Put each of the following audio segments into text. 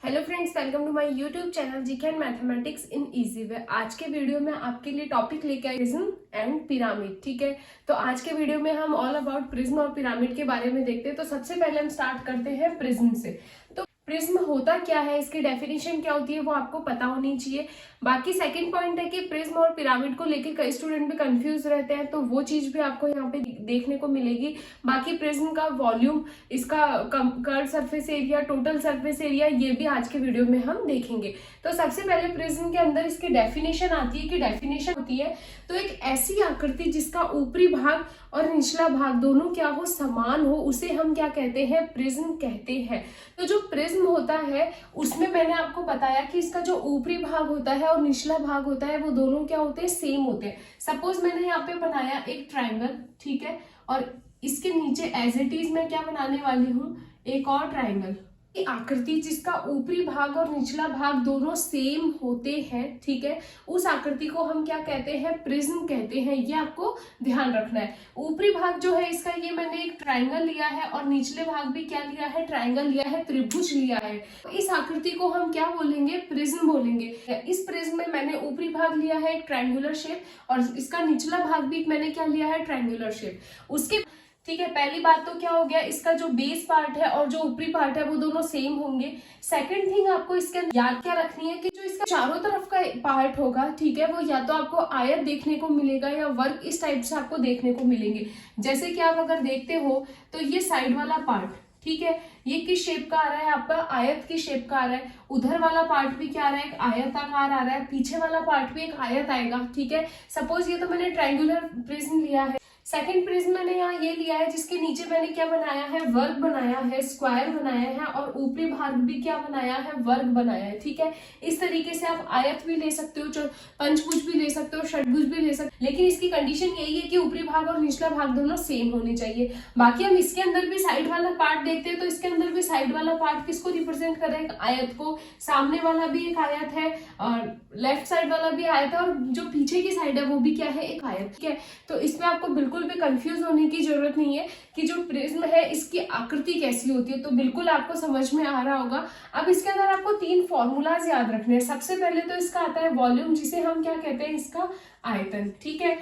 Hello friends, welcome to my YouTube channel GK and mathematics in easy way. आज के video में आपके लिए टॉपिक लेके आई प्रिज्म एंड पिरामिड। ठीक है, तो आज के वीडियो में हम ऑल अबाउट प्रिज्म और पिरामिड के बारे में देखते हैं। तो सबसे पहले हम स्टार्ट करते हैं प्रिज्म से। तो प्रिज्म होता क्या है, इसकी डेफिनेशन क्या होती है, वो आपको पता होनी चाहिए। बाकी सेकंड पॉइंट है कि प्रिज्म और पिरामिड को लेकर कई स्टूडेंट भी कंफ्यूज रहते हैं, तो वो चीज भी आपको यहाँ पे देखने को मिलेगी। बाकी प्रिज्म का वॉल्यूम, इसका curve surface area, total surface area, ये भी आज के वीडियो में हम देखेंगे। तो सबसे पहले प्रिज्म के अंदर इसकी डेफिनेशन आती है कि डेफिनेशन होती है तो एक ऐसी आकृति जिसका ऊपरी भाग और निचला भाग दोनों क्या हो, समान हो, उसे हम क्या कहते हैं, प्रिज्म कहते हैं। तो जो प्रिज्म होता है उसमें मैंने आपको बताया कि इसका जो ऊपरी भाग होता है और निचला भाग होता है वो दोनों क्या होते हैं, सेम होते हैं। सपोज मैंने यहाँ पे बनाया एक ट्राइंगल, ठीक है, और इसके नीचे एज इट इज मैं क्या बनाने वाली हूँ, एक और ट्राइंगल। आकृति जिसका ऊपरी भाग और निचला भाग दोनों सेम होते हैं, ठीक है, उस आकृति को हम क्या कहते हैं, प्रिज्म कहते हैं। ये आपको ध्यान रखना है। ऊपरी भाग जो है इसका, ये मैंने एक ट्राइंगल लिया है और निचले भाग भी क्या लिया है, ट्राइंगल लिया है, त्रिभुज लिया है। तो इस आकृति को हम क्या बोलेंगे, प्रिज्म बोलेंगे। इस प्रिज्म में मैंने ऊपरी भाग लिया है एक ट्राइंगुलर शेप और इसका निचला भाग भी मैंने क्या लिया है, ट्राइंगुलर शेप। उसके ठीक है, पहली बात तो क्या हो गया, इसका जो बेस पार्ट है और जो ऊपरी पार्ट है वो दोनों सेम होंगे। सेकंड थिंग आपको इसके अंदर याद क्या रखनी है कि जो इसका चारों तरफ का पार्ट होगा, ठीक है, वो या तो आपको आयत देखने को मिलेगा या वर्ग इस टाइप से आपको देखने को मिलेंगे। जैसे कि आप अगर देखते हो तो ये साइड वाला पार्ट, ठीक है, ये किस शेप का आ रहा है, आपका आयत की शेप का आ रहा है। उधर वाला पार्ट भी क्या आ रहा है, एक आयताकार आ रहा है। पीछे वाला पार्ट भी एक आयत आएगा, ठीक है। सपोज ये तो मैंने ट्रायंगुलर प्रिज्म लिया है। सेकंड प्रिज्म मैंने यहाँ ये लिया है जिसके नीचे मैंने क्या बनाया है, वर्ग बनाया है, स्क्वायर बनाया है और ऊपरी भाग भी क्या बनाया है, वर्ग बनाया है, ठीक है। इस तरीके से आप आयत भी ले सकते हो, पंचभुज भी ले सकते हो, षटभुज भी ले सकते हो, लेकिन इसकी कंडीशन यही है कि ऊपरी भाग और निचला भाग दोनों सेम होने चाहिए। बाकी हम इसके अंदर भी साइड वाला पार्ट देखते हैं, तो इसके अंदर भी साइड वाला पार्ट किसको रिप्रेजेंट कर रहा है, आयत को। सामने वाला भी एक आयत है और लेफ्ट साइड वाला भी आयत है और जो पीछे की साइड है वो भी क्या है, एक आयत, ठीक है। तो इसमें आपको बिल्कुल भी कंफ्यूज होने की जरूरत नहीं है कि जो प्रिज्म है इसकी आकृति कैसी होती है, तो बिल्कुल आपको समझ में आ रहा होगा। अब इसके अंदर आपको तीन फॉर्मूलाज याद रखने हैं। सबसे पहले तो इसका आता है वॉल्यूम, जिसे हम क्या कहते हैं, इसका आयतन, ठीक है।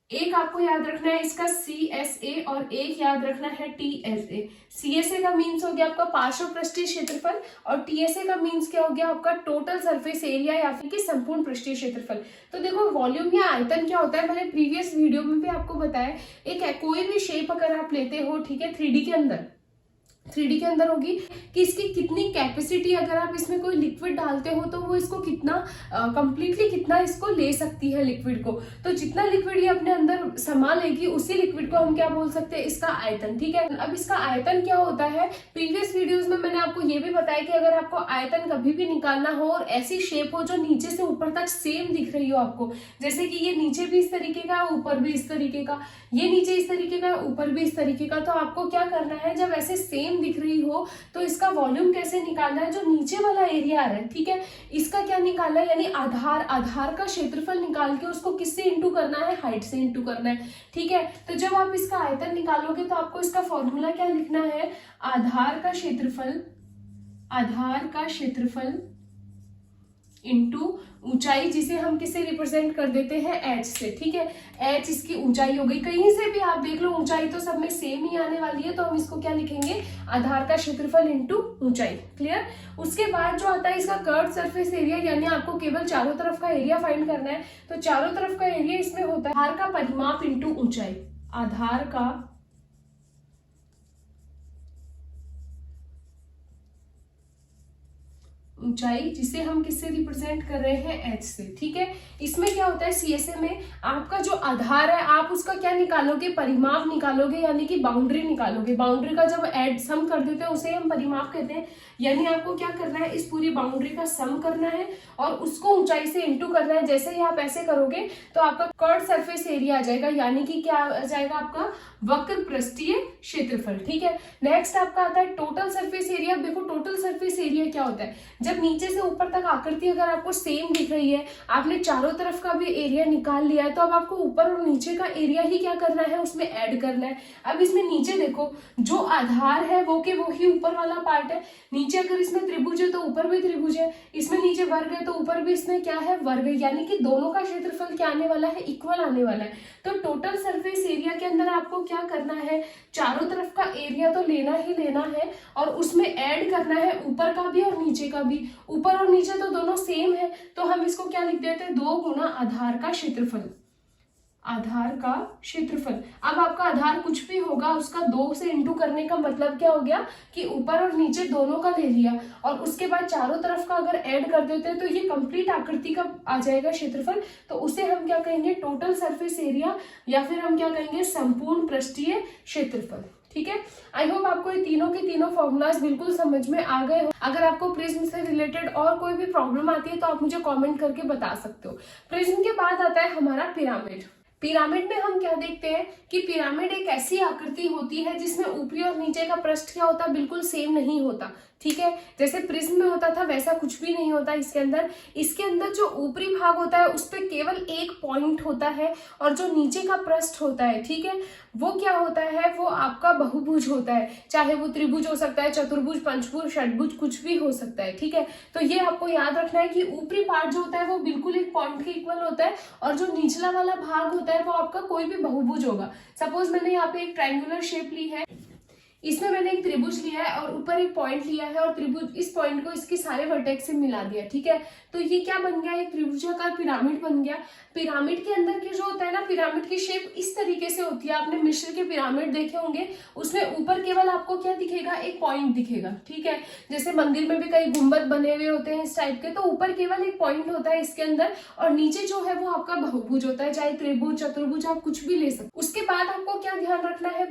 एक आपको याद रखना है इसका CSA और एक याद रखना है TSA। CSA का मीन्स हो गया आपका पार्श्व पृष्ठीय क्षेत्रफल और TSA का मीन्स क्या हो गया, आपका टोटल सरफेस एरिया या फिर कि संपूर्ण पृष्ठीय क्षेत्रफल। तो देखो वॉल्यूम या आयतन क्या होता है, मैंने प्रीवियस वीडियो में भी आपको बताया। एक कोई भी शेप अगर आप लेते हो, ठीक है, 3D के अंदर होगी कि इसकी कितनी कैपेसिटी, अगर आप इसमें कोई लिक्विड डालते हो तो वो इसको कितना कंप्लीटली कितना इसको ले सकती है लिक्विड को। तो जितना लिक्विड ये अपने अंदर समा लेगी उसी लिक्विड को हम क्या बोल सकते हैं, इसका आयतन, ठीक है। अब इसका आयतन क्या होता है, प्रीवियस वीडियोज में मैंने आपको ये भी बताया कि अगर आपको आयतन कभी भी निकालना हो और ऐसी शेप हो जो नीचे से ऊपर तक सेम दिख रही हो आपको, जैसे कि ये नीचे भी इस तरीके का, ऊपर भी इस तरीके का, ये नीचे इस तरीके का, ऊपर भी इस तरीके का, तो आपको क्या करना है, जब ऐसे सेम दिख रही हो तो इसका वॉल्यूम कैसे निकालना है, जो नीचे वाला एरिया आ रहा है, ठीक है, इसका क्या निकालना है, यानी आधार का क्षेत्रफल निकाल के उसको किससे इंटू करना है, हाइट से इंटू करना है, ठीक है। तो जब आप इसका आयतन निकालोगे तो आपको इसका फॉर्मूला क्या लिखना है, आधार का क्षेत्रफल इंटू ऊंचाई, जिसे हम किससे रिप्रेजेंट कर देते हैं, h से, ठीक है। h इसकी ऊंचाई हो गई। कहीं से भी आप देख लो ऊंचाई तो सब में सेम ही आने वाली है, तो हम इसको क्या लिखेंगे, आधार का क्षेत्रफल इंटू ऊंचाई। क्लियर। उसके बाद जो आता है इसका कर्व सरफेस एरिया, यानी आपको केवल चारों तरफ का एरिया फाइंड करना है। तो चारों तरफ का एरिया इसमें होता है आधार का परिमाप इंटू ऊंचाई, आधार का ऊंचाई, जिसे हम किससे रिप्रेजेंट कर रहे हैं, h से, ठीक है। इसमें क्या होता है, CSA में आपका जो आधार है आप उसका क्या निकालोगे, परिमाप निकालोगे, यानी कि बाउंड्री निकालोगे। बाउंड्री का जब एड सम कर देते हैं उसे हम परिमाप कहते हैं। यानी आपको क्या करना है, इस पूरी बाउंड्री का सम करना है और उसको ऊंचाई से इंटू करना है। जैसे ही आप ऐसे करोगे तो आपका कर्व सरफेस एरिया आ जाएगा, यानी कि क्या आ जाएगा, आपका वक्र पृष्ठीय क्षेत्रफल, ठीक है। नेक्स्ट आपका आता है टोटल सरफेस एरिया। देखो टोटल सरफेस एरिया क्या होता है, जब नीचे से ऊपर तक आकृति अगर आपको सेम दिख रही है, आपने चारों तरफ का भी एरिया निकाल लिया है, तो अब आपको ऊपर और नीचे का एरिया ही क्या करना है, उसमें ऐड करना है। अब इसमें नीचे देखो, जो आधार है वो के वो ही ऊपर वाला पार्ट है। नीचे अगर इसमें त्रिभुज है तो ऊपर भी त्रिभुज है, इसमें नीचे वर्ग है तो ऊपर भी इसमें क्या है, वर्ग है, यानी कि दोनों का क्षेत्रफल क्या आने वाला है, इक्वल आने वाला है। तो टोटल सरफेस एरिया के अंदर आपको क्या करना है, चारों तरफ का एरिया तो लेना ही लेना है और उसमें ऐड करना है ऊपर का भी और नीचे का भी। ऊपर और नीचे तो दोनों सेम है, तो हम इसको क्या लिख देते हैं, 2 गुना आधार का क्षेत्रफल। आधार का क्षेत्रफल, अब आपका आधार कुछ भी होगा उसका 2 से इंटू करने का मतलब क्या हो गया कि ऊपर और नीचे दोनों का ले लिया और उसके बाद चारों तरफ का अगर ऐड कर देते हैं तो ये कंप्लीट आकृति का आ जाएगा क्षेत्रफल। तो उसे हम क्या कहेंगे, टोटल सरफेस एरिया, या फिर हम क्या कहेंगे, संपूर्ण पृष्ठीय क्षेत्रफल। ठीक है, आई होप आपको ये तीनों के तीनों फॉर्मूलाज बिल्कुल समझ में आ गए हो। अगर आपको प्रिज्म से रिलेटेड और कोई भी प्रॉब्लम आती है तो आप मुझे कमेंट करके बता सकते हो। प्रिज्म के बाद आता है हमारा पिरामिड। पिरामिड में हम क्या देखते हैं कि पिरामिड एक ऐसी आकृति होती है जिसमें ऊपरी और नीचे का पृष्ठ क्या होता है, बिल्कुल सेम नहीं होता। ठीक है, जैसे प्रिज्म में होता था वैसा कुछ भी नहीं होता इसके अंदर। इसके अंदर जो ऊपरी भाग होता है उस पर केवल एक पॉइंट होता है और जो नीचे का पृष्ठ होता है, ठीक है, वो क्या होता है, वो आपका बहुभुज होता है। चाहे वो त्रिभुज हो सकता है, चतुर्भुज, पंचभुज, षटभुज, कुछ भी हो सकता है। ठीक है, तो ये आपको याद रखना है कि ऊपरी पार्ट जो होता है वो बिल्कुल एक पॉइंट के इक्वल होता है और जो निचला वाला भाग होता है वो आपका कोई भी बहुभुज होगा। सपोज मैंने यहाँ पे एक ट्रायंगुलर शेप ली है, इसमें मैंने एक त्रिभुज लिया है और ऊपर एक पॉइंट लिया है और त्रिभुज इस पॉइंट को इसके सारे वर्टेक्स से मिला दिया। ठीक है, तो ये क्या बन गया, एक त्रिभुजाकार पिरामिड बन गया। पिरामिड के अंदर के जो होता है ना, पिरामिड की शेप इस तरीके से होती है। आपने मिस्र के पिरामिड देखे होंगे, उसमें ऊपर केवल आपको क्या दिखेगा, एक पॉइंट दिखेगा। ठीक है, जैसे मंदिर में भी कई गुंबद बने हुए होते हैं इस टाइप के, तो ऊपर केवल एक पॉइंट होता है इसके अंदर और नीचे जो है वो आपका बहुभुज होता है, चाहे त्रिभुज, चतुर्भुज, आप कुछ भी ले सकते। उसके बाद आपको क्या ध्यान रखना है,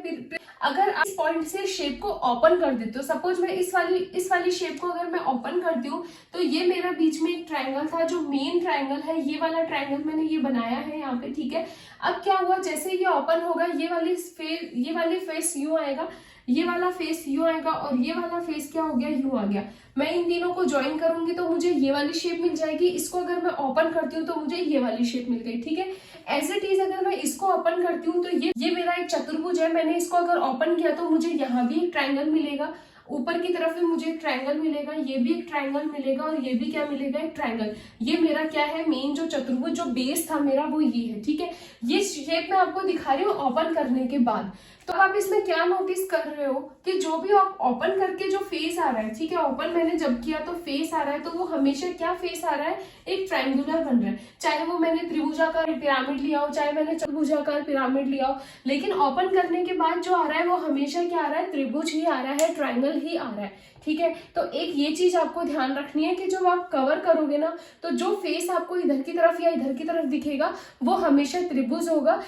अगर आप इस पॉइंट से शेप को ओपन कर देते हो, सपोज मैं इस वाली शेप को अगर मैं ओपन करती हूँ तो ये मेरा बीच में एक ट्रायंगल था, जो मेन ट्रायंगल है, ये वाला ट्रायंगल मैंने ये बनाया है यहाँ पे। ठीक है, अब क्या हुआ, जैसे ये ओपन होगा ये वाली फेस यूं आएगा, ये वाला फेस यूं आएगा और ये वाला फेस क्या हो गया, यूं आ गया। मैं इन तीनों को ज्वाइन करूंगी तो मुझे ये वाली शेप मिल जाएगी। इसको अगर मैं ओपन करती हूँ तो मुझे ये वाली शेप मिल गई। ठीक है, एज इट इज अगर मैं इसको ओपन करती हूँ तो ये मेरा एक चतुर्भुज है, मैंने इसको अगर ओपन किया तो मुझे यहाँ भी एक ट्रायंगल मिलेगा, ऊपर की तरफ भी मुझे एक ट्रायंगल मिलेगा, ये भी एक ट्रायंगल मिलेगा और ये भी क्या मिलेगा, एक ट्रायंगल। ये मेरा क्या है, मेन जो चतुर्भुज जो बेस था मेरा वो ये है। ठीक है, ये शेप मैं आपको दिखा रही हूँ ओपन करने के बाद। तो आप इसमें क्या नोटिस कर रहे हो कि जो भी आप ओपन करके जो फेस आ रहा है, ठीक है, ओपन मैंने जब किया तो फेस आ रहा है, तो वो हमेशा क्या फेस आ रहा है, एक ट्रायंगुलर बन रहा है। चाहे वो मैंने त्रिभुजाकार पिरामिड लिया हो, चाहे मैंने चतुर्भुजाकार पिरामिड लिया हो, लेकिन ओपन करने के बाद जो आ रहा है वो हमेशा क्या आ रहा है, त्रिभुज ही आ रहा है, ट्रायंगल ही आ रहा है। ठीक है, तो एक ये चीज आपको ध्यान रखनी है कि जब आप कवर करोगे ना, तो जो फेस आपको इधर की तरफ या इधर की तरफ दिखेगा वो हमेशा त्रिभुज होगा।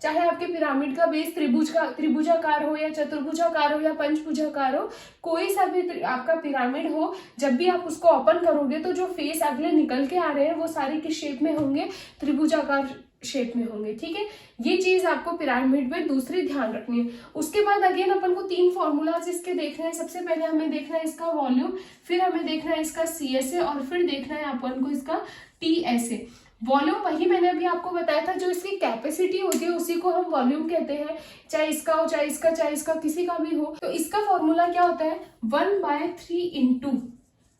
चाहे आपके पिरामिड का बेस त्रिभुजाकार हो या चतुर्भुजाकार हो या पंचभुजाकार हो, कोई सा भी आपका पिरामिड हो, जब भी आप उसको ओपन करोगे तो जो फेस अगले निकल के आ रहे हैं वो सारे किस शेप में होंगे, त्रिभुजाकार शेप में होंगे। ठीक है, ये चीज आपको पिरामिड में दूसरी ध्यान रखनी है। उसके बाद अगेन अपन को 3 फॉर्मूलाज इसके देखने हैं। सबसे पहले हमें देखना है इसका वॉल्यूम, फिर हमें देखना है इसका CSA और फिर देखना है अपन को इसका TSA। वॉल्यूम वही मैंने अभी आपको बताया था, जो इसकी कैपेसिटी होती है उसी को हम वॉल्यूम कहते हैं, चाहे इसका हो चाहे इसका किसी का भी हो। तो इसका फॉर्मूला क्या होता है, 1/3 इंटू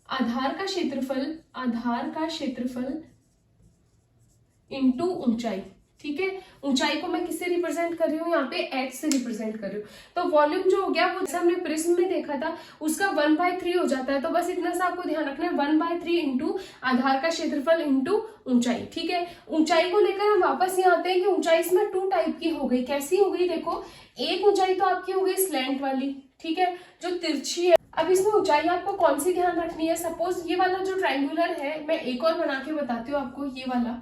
आधार का क्षेत्रफल इंटू ऊंचाई। ठीक है, ऊंचाई को मैं किससे रिप्रेजेंट कर रही हूँ, यहाँ पे h से रिप्रेजेंट कर रही हूँ। तो वॉल्यूम जो हो गया वो जैसे हमने प्रिज्म में देखा था उसका 1/3 हो जाता है। तो बस इतना सा आपको ध्यान रखना है, 1/3 इंटू आधार का क्षेत्रफल इंटू ऊंचाई। ठीक है, ऊंचाई को लेकर हम वापस यहाँ आते हैं कि ऊंचाई इसमें 2 टाइप की हो गई। कैसी हो गई, देखो, एक ऊंचाई तो आपकी हो गई स्लैंट वाली, ठीक है, जो तिरछी है। अब इसमें ऊंचाई आपको कौन सी ध्यान रखनी है, सपोज ये वाला जो ट्रायंगुलर है, मैं एक और बना के बताती हूँ आपको, ये वाला,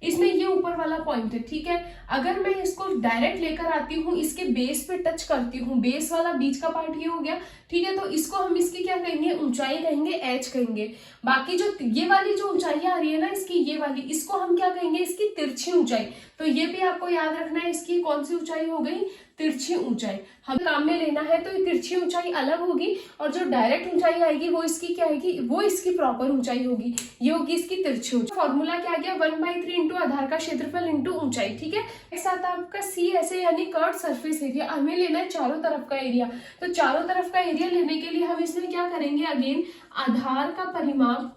इसमें ये ऊपर वाला पॉइंट है। ठीक है, अगर मैं इसको डायरेक्ट लेकर आती हूँ, इसके बेस पे टच करती हूँ, बेस वाला बीच का पार्ट ये हो गया। ठीक है, तो इसको हम इसकी क्या कहेंगे, ऊंचाई कहेंगे, h कहेंगे। बाकी जो ये वाली जो ऊंचाई आ रही है ना इसकी, ये वाली, इसको हम क्या कहेंगे, इसकी तिरछी ऊंचाई। तो ये भी आपको याद रखना है, इसकी कौन सी ऊंचाई हो गई, तिरछी ऊंचाई। हमें काम में लेना है तो ये तिरछी ऊंचाई अलग होगी और जो डायरेक्ट ऊंचाई आएगी वो इसकी क्या आएगी, वो इसकी प्रॉपर ऊंचाई होगी, ये होगी इसकी तिरछी ऊंचाई। फॉर्मूला क्या आ गया, 1/3 इंटू आधार का क्षेत्रफल इंटू ऊंचाई। ठीक है, एक साथ आपका सी ऐसे यानी कर्व सरफेस एरिया, हमें लेना है चारों तरफ का एरिया। तो चारों तरफ का एरिया लेने के लिए हम इसमें क्या करेंगे, अगेन आधार का परिमाप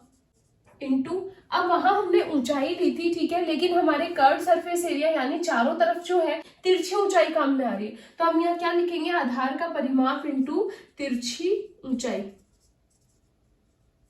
इंटू, अब वहां हमने ऊंचाई ली थी, ठीक है, लेकिन हमारे कर्व सरफेस एरिया यानी चारों तरफ जो है तिरछी ऊंचाई काम में आ रही है, तो हम यहाँ क्या लिखेंगे, आधार का परिमाप इंटू तिरछी ऊंचाई।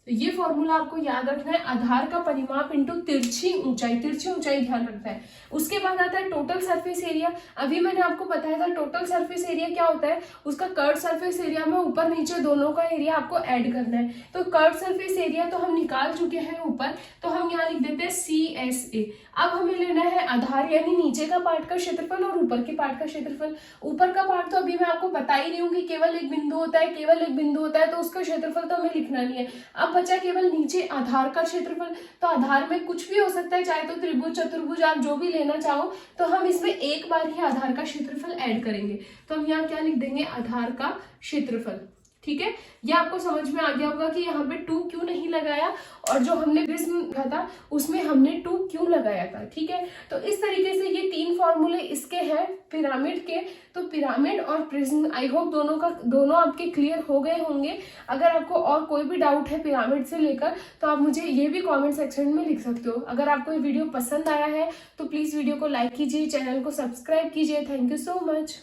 तो ये फॉर्मूला आपको याद रखना है, आधार का परिमाप इंटू तिरछी ऊंचाई, तिरछी ऊंचाई ध्यान रखना है। उसके बाद आता है टोटल सरफेस एरिया। अभी मैंने आपको बताया था टोटल सरफेस एरिया क्या होता है, उसका कर्व सरफेस एरिया में ऊपर नीचे दोनों का एरिया आपको ऐड करना है। तो कर्व सरफेस एरिया तो हम निकाल चुके हैं ऊपर, तो हम यहाँ लिख देते हैं CSA। अब हमें लेना है आधार यानी नीचे का पार्ट का क्षेत्रफल और ऊपर के पार्ट का क्षेत्रफल। ऊपर का पार्ट तो अभी मैं आपको बता ही रही हूँ कि केवल एक बिंदु होता है, केवल एक बिंदु होता है, तो उसका क्षेत्रफल तो हमें लिखना नहीं है। अब बचा केवल नीचे आधार का क्षेत्रफल, तो आधार में कुछ भी हो सकता है, चाहे तो त्रिभुज चतुर्भुज आप जो भी लेना चाहो, तो हम इसमें एक बार ही आधार का क्षेत्रफल ऐड करेंगे। तो हम यहाँ क्या लिख देंगे, आधार का क्षेत्रफल। ठीक है, ये आपको समझ में आ गया होगा कि यहाँ पे 2 क्यों नहीं लगाया, और जो हमने प्रिज्म लिखा था उसमें हमने 2 क्यों लगाया था। ठीक है, तो इस तरीके से ये 3 फॉर्मूले इसके हैं पिरामिड के। तो पिरामिड और प्रिज्म, आई होप दोनों आपके क्लियर हो गए होंगे। अगर आपको और कोई भी डाउट है पिरामिड से लेकर, तो आप मुझे ये भी कॉमेंट सेक्शन में लिख सकते हो। अगर आपको ये वीडियो पसंद आया है तो प्लीज वीडियो को लाइक कीजिए, चैनल को सब्सक्राइब कीजिए। Thank you so much.